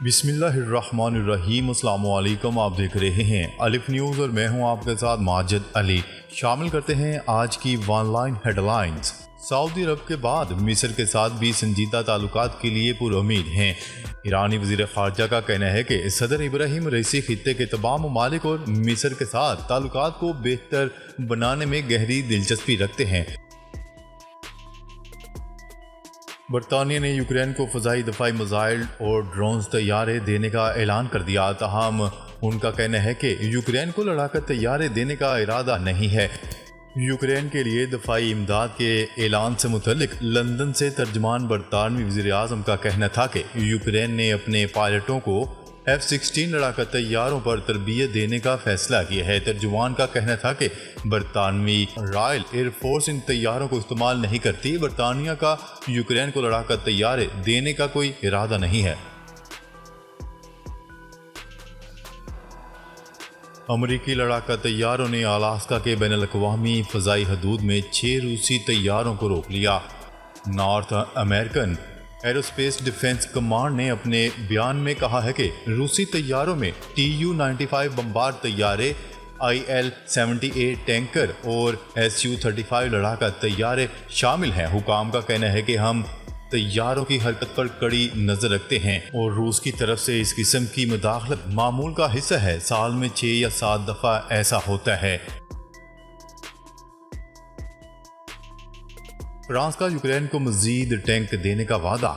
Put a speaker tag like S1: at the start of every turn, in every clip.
S1: बिस्मिल्लाहिर्रहमानिर्रहीम। अस्सलाम वालेकुम। आप देख रहे हैं अलिफ न्यूज़ और मैं हूं आपके साथ माजिद अली। शामिल करते हैं आज की वन लाइन हेडलाइंस। सऊदी अरब के बाद मिस्र के साथ भी संजीदा ताल्लुकात के लिए पुरुमीद हैं। ईरानी वज़ीर ख़ारजा का कहना है कि सदर इब्राहिम रईसी खित्ते के तमाम ममालिक और मिस्र के साथ ताल्लुकात को बेहतर बनाने में गहरी दिलचस्पी रखते हैं। बरतानिया ने यूक्रेन को फ़ज़ाई दफ़ाई मिसाइल और ड्रोन्स तैयारे देने का ऐलान कर दिया। ताहम उनका कहना है कि यूक्रेन को लड़ाकर तैयारे देने का इरादा नहीं है। यूक्रेन के लिए दफ़ाई इमदाद के ऐलान से मुतल्लिक लंदन से तर्जमान बरतानवी वज़ीर आज़म का कहना था कि यूक्रेन ने अपने पायलटों को F-16 लड़ाकर तैयारों पर तरबियत देने का फैसला किया है। तर्जुमान का कहना था कि बरतानवी रॉयल एयरफोर्स इन तैयारों को इस्तेमाल नहीं करती। बरतानिया का यूक्रेन को लड़ाकर तैयारे देने का कोई इरादा नहीं है। अमरीकी लड़ाका तैयारों ने अलास्का के बैनुल-अक़वामी फ़ज़ाई हदूद में 6 रूसी तैयारों को रोक लिया। North American aerospace defence command ने अपने बयान में कहा है कि रूसी तैयारों में Tu-95 बमबार तैयारे, IL-78 टैंकर और Su-35 लड़ाका तैयारे शामिल हैं। हुकाम का कहना है कि हम तैयारों की हरकत पर कड़ी नज़र रखते हैं और रूस की तरफ से इस किस्म की मुदाखलत मामूल का हिस्सा है। साल में 6 या 7 दफ़ा ऐसा होता है। फ्रांस का यूक्रेन को मजीद टैंक देने का वादा।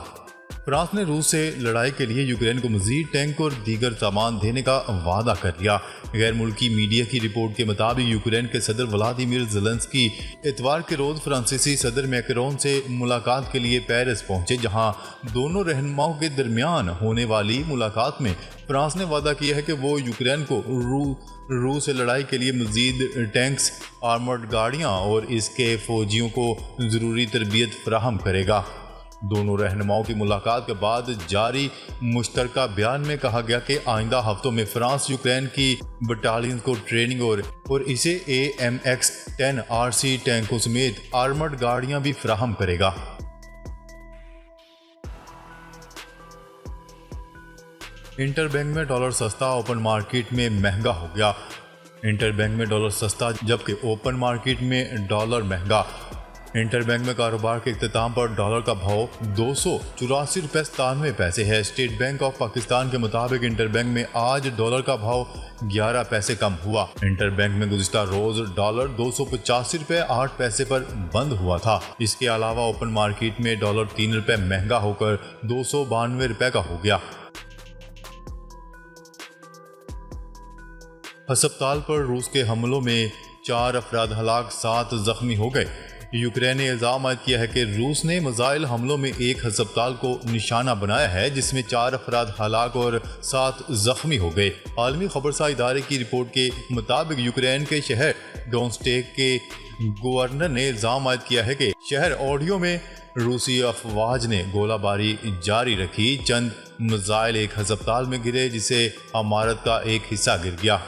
S1: फ्रांस ने रूस से लड़ाई के लिए यूक्रेन को मजीद टैंक और दीगर सामान देने का वादा कर लिया। गैर मुल्की मीडिया की रिपोर्ट के मुताबिक यूक्रेन के सदर व्लादिमीर ज़ेलेंस्की इतवार के रोज़ फ्रांसीसी सदर मैक्रोन से मुलाकात के लिए पेरिस पहुंचे, जहां दोनों रहनुमाओं के दरमियान होने वाली मुलाकात में फ्रांस ने वादा किया है कि वो यूक्रेन को रूस से लड़ाई के लिए मजीद टैंक्स, आर्मर्ड गाड़ियाँ और इसके फौजियों को ज़रूरी तरबियत फराहम करेगा। दोनों रहनुमाओं की मुलाकात के बाद जारी मुश्तरका बयान में कहा गया कि आइंदा हफ्तों में फ्रांस यूक्रेन की बटालियन को ट्रेनिंग और इसे AMX-10 RC टैंकों समेत आर्मर्ड गाड़ियाँ भी फराहम करेगा। इंटरबैंक में डॉलर सस्ता, ओपन मार्केट में महंगा हो गया। इंटरबैंक में डॉलर सस्ता जबकि ओपन मार्केट में डॉलर महंगा। इंटरबैंक में कारोबार के इख्तिताम पर डॉलर का भाव 284 रुपये 97 पैसे है। स्टेट बैंक ऑफ पाकिस्तान के मुताबिक इंटरबैंक में आज डॉलर का भाव 11 पैसे कम हुआ। इंटरबैंक में गुज़िश्ता रोज डॉलर 285 रुपये 8 पैसे पर बंद हुआ था। इसके अलावा ओपन मार्केट में डॉलर 3 रुपये महंगा होकर 292 रुपये का हो गया। अस्पताल पर रूस के हमलों में 4 अफराद हलाक, 7 जख्मी हो गए। यूक्रेन ने इल्ज़ाम आयद किया है कि रूस ने मिसाइल हमलों में एक अस्पताल को निशाना बनाया है, जिसमें 4 अफराद हलाक और 7 जख्मी हो गए। आलमी खबरसार इदारे की रिपोर्ट के मुताबिक यूक्रेन के शहर डोनेत्स्क के गवर्नर ने इल्ज़ाम आयद किया है कि शहर ऑडियो में रूसी अफवाज ने गोलाबारी जारी रखी। चंद मिसाइल एक अस्पताल में गिरे, जिसे इमारत का एक हिस्सा गिर गया।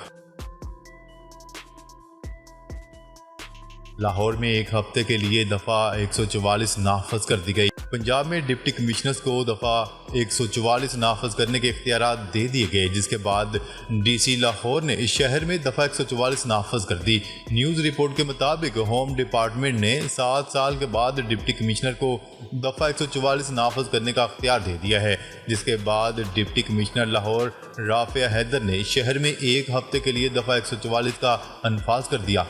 S1: लाहौर में एक हफ्ते के लिए दफ़ा 144 नाफज कर दी गई। पंजाब में डिप्टी कमिश्नर्स को दफ़ा 144 नाफज करने के इख्तियारात दे दिए गए, जिसके बाद DC लाहौर ने इस शहर में दफ़ा 144 नाफज कर दी। न्यूज़ रिपोर्ट के मुताबिक होम डिपार्टमेंट ने 7 साल के बाद डिप्टी कमिश्नर को दफ़ा 144 नाफज करने का इख्तियार दे दिया है, जिसके बाद डिप्टी कमिश्नर लाहौर राफिया हैदर ने शहर में एक हफ्ते के लिए दफ़ा 144 का अनफाज कर दिया।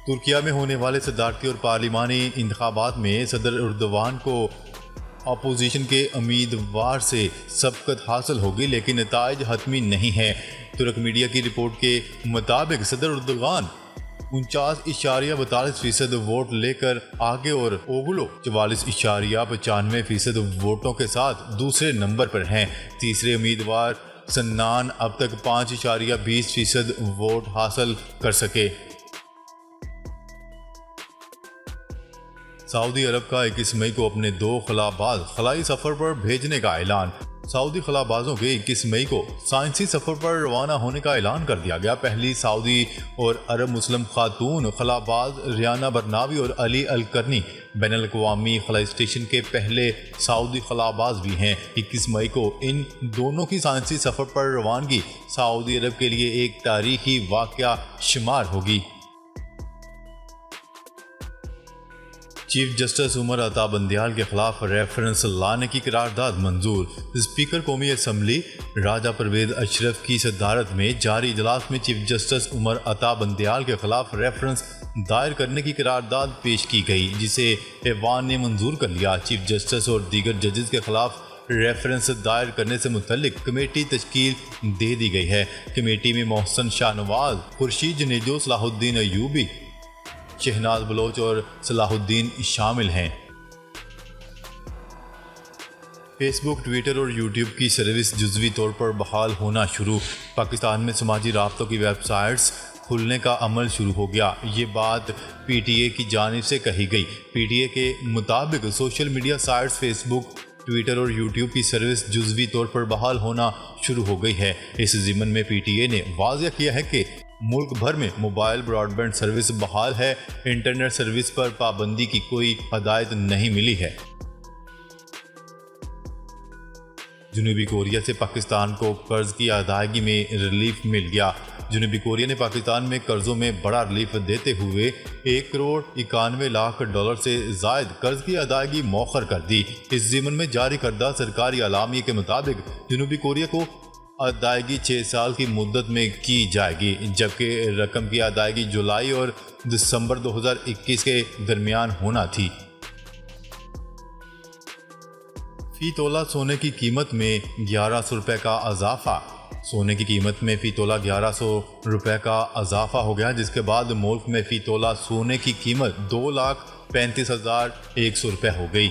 S1: तुर्किया में होने वाले सदारती और पार्लिमानी इंतखाबात में सदर एर्दोगान को अपोजिशन के उम्मीदवार से सबकत हासिल होगी, लेकिन नताइज हतमी नहीं है। तुर्क मीडिया की रिपोर्ट के मुताबिक सदर एर्दोगान 49.42% वोट लेकर आगे और ओगुलो 44.95% वोटों के साथ दूसरे नंबर पर हैं। तीसरे उम्मीदवार सन्नान अब तक 5.20% वोट हासिल कर सके। सऊदी अरब का 21 मई को अपने 2 खलाबाज खलाई सफर पर भेजने का ऐलान। सऊदी खलाबाजों के 21 मई को साइंसी सफर पर रवाना होने का ऐलान कर दिया गया। पहली सऊदी और अरब मुस्लिम खातून खलाबाज रियाना बरनावी और अली अल करनी बैनुल-अक़वामी खला स्टेशन के पहले सऊदी खलाबाज भी हैं। 21 मई को इन दोनों की साइंसी सफर पर रवानगी सऊदी अरब के लिए एक तारीखी वाक़या शुमार होगी। चीफ जस्टिस उमर अता बंदियाल के खिलाफ रेफरेंस लाने की करारदाद मंजूर। स्पीकर कौमी असम्बली राजा परवेज अशरफ की सदारत में जारी इजलास में चीफ जस्टिस उमर अता बंदियाल के खिलाफ रेफरेंस दायर करने की करारदाद पेश की गई, जिसे ऐवान ने मंजूर कर लिया। चीफ जस्टिस और दीगर जजेस के खिलाफ रेफरेंस दायर करने से मुतल्लिक कमेटी तश्कील दे दी गई है। कमेटी में मोहसन शाहनवाज, खुर्शीद जनेजो, सलाहुद्दीन अयूबी, शहनाज बलोच और सलाहुद्दीन शामिल हैं। फेसबुक, ट्विटर और यूट्यूब की सर्विस जुज़वी तौर पर बहाल होना शुरू। पाकिस्तान में समाजी राब्तों की वेबसाइट्स खुलने का अमल शुरू हो गया। ये बात PTA की जानिब से कही गई। PTA के मुताबिक social media sites Facebook, Twitter और यूट्यूब की सर्विस जुज़वी तौर पर बहाल होना शुरू हो गई है। इस ज़िमन में PTA ने वाज़ेह किया है कि मुल्क भर में मोबाइल ब्रॉडबैंड सर्विस बहाल है। इंटरनेट सर्विस पर पाबंदी की कोई हदायत नहीं मिली है। जनूबी कोरिया से पाकिस्तान को कर्ज की अदायगी में रिलीफ मिल गया। जनूबी कोरिया ने पाकिस्तान में कर्जों में बड़ा रिलीफ देते हुए 1 करोड़ 91 लाख डॉलर से जायद कर्ज की अदायगी मौखर कर दी। इस ज़िमन में जारी करदा सरकारी अलामी के मुताबिक जनूबी कोरिया को अदायगी 6 साल की मुद्दत में की जाएगी, जबकि रकम की अदायगी जुलाई और दिसंबर 2021 के दरमियान होना थी। फी तोला सोने की कीमत में 1100 रुपये का इजाफा। सोने की कीमत में फ़ी तोला 1100 रुपये का इजाफा हो गया, जिसके बाद मुल्क में फ़ी तोला सोने की कीमत 2,35,100 रुपये हो गई।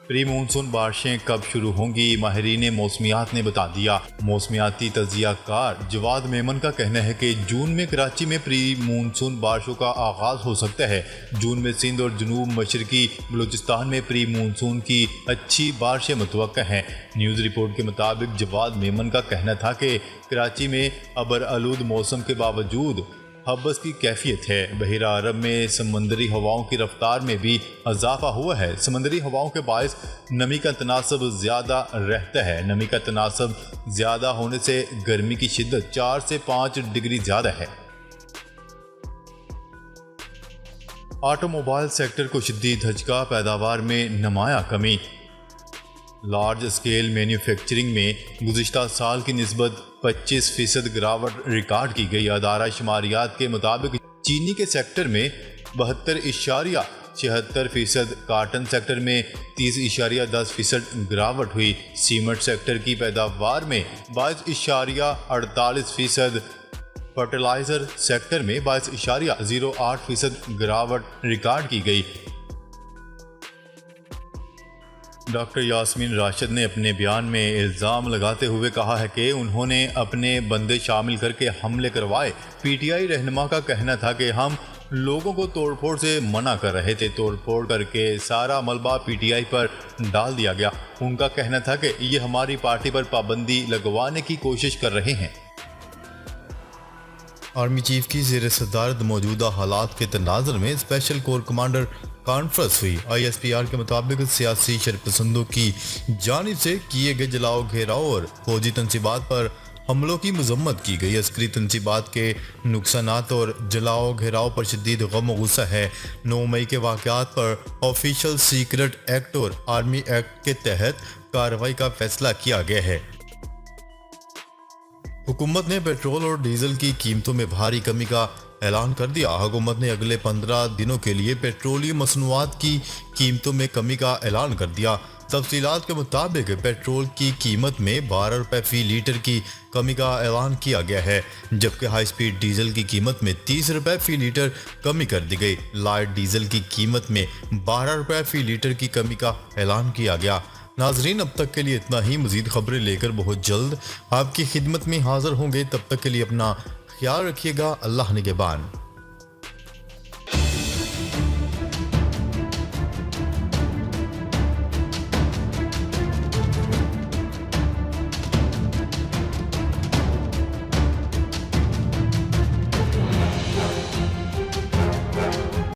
S1: प्री मानसून बारिशें कब शुरू होंगी, माहिरीन मौसमियात ने बता दिया। मौसमियाती तज्ज़ियाकार जवाद मेमन का कहना है कि जून में कराची में प्री मानसून बारिशों का आगाज़ हो सकता है। जून में सिंध और जनूब मशरकी बलूचिस्तान में प्री मानसून की अच्छी बारिशें मुतवक्का हैं। न्यूज़ रिपोर्ट के मुताबिक जवाद मेमन का कहना था कि कराची में अबर आलूद मौसम के बावजूद हब्बस की कैफियत है। बहिरा अरब में समंदरी हवाओं की रफ्तार में भी इजाफा हुआ है। समंदरी हवाओं के बायस नमी का तनासब ज़्यादा रहता है। नमी का तनासब ज़्यादा होने से गर्मी की शिद्दत 4 से 5 डिग्री ज़्यादा है। ऑटोमोबाइल सेक्टर को शदीद धचका, पैदावार में नुमाया कमी। लार्ज स्केल मैन्युफैक्चरिंग में गुज़िश्ता साल की निस्बत 25% गिरावट रिकॉर्ड की गई। अदारा शुमारियात के मुताबिक चीनी के सेक्टर में 72.76%, काटन सेक्टर में 30.10% गिरावट हुई। सीमेंट सेक्टर की पैदावार में 22.48%, फर्टिलाइज़र सेक्टर में 22.08% गिरावट रिकॉर्ड की गई। डॉक्टर यास्मीन राशिद ने अपने बयान में इल्ज़ाम लगाते हुए कहा है कि उन्होंने अपने बंदे शामिल करके हमले करवाए। PTI रहनुमा का कहना था कि हम लोगों को तोड़फोड़ से मना कर रहे थे। तोड़फोड़ करके सारा मलबा PTI पर डाल दिया गया। उनका कहना था कि ये हमारी पार्टी पर पाबंदी लगवाने की कोशिश कर रहे हैं। आर्मी चीफ की ज़ेर सदारत मौजूदा हालात के तनाज़ुर में स्पेशल कोर कमांडर कॉन्फ्रेंस हुई। ISPR के मुताबिक सियासी शरपसंदों की जानिब से किए गए जलाओ घेराव और फौजी तनसीबात पर हमलों की मजम्मत की गई। अस्करी तनसीबात के नुकसानात और जलाओ घेराव पर शदीद गम गुस्सा है। 9 मई के वाक़यात पर ऑफिशियल सीक्रेट एक्ट और आर्मी एक्ट के तहत कार्रवाई का फैसला किया गया है। हुकूमत ने पेट्रोल और डीजल की कीमतों में भारी कमी का ऐलान कर दिया। हुकूमत ने अगले 15 दिनों के लिए पेट्रोलियम मसनूआत की कीमतों में कमी का ऐलान कर दिया। तफसीलात के मुताबिक पेट्रोल की कीमत में 12 रुपये फ़ी लीटर की कमी का ऐलान किया गया है, जबकि हाई स्पीड डीजल की कीमत में 30 रुपये फ़ी लीटर कमी कर दी गई। लाइट डीजल की कीमत में 12 रुपये फ़ी लीटर की कमी का ऐलान किया गया। नाजरीन, अब तक के लिए इतना ही। मजीद खबरें लेकर बहुत जल्द आपकी खिदमत में हाजिर होंगे। तब तक के लिए अपना ख्याल रखिएगा। अल्लाह निगहबान।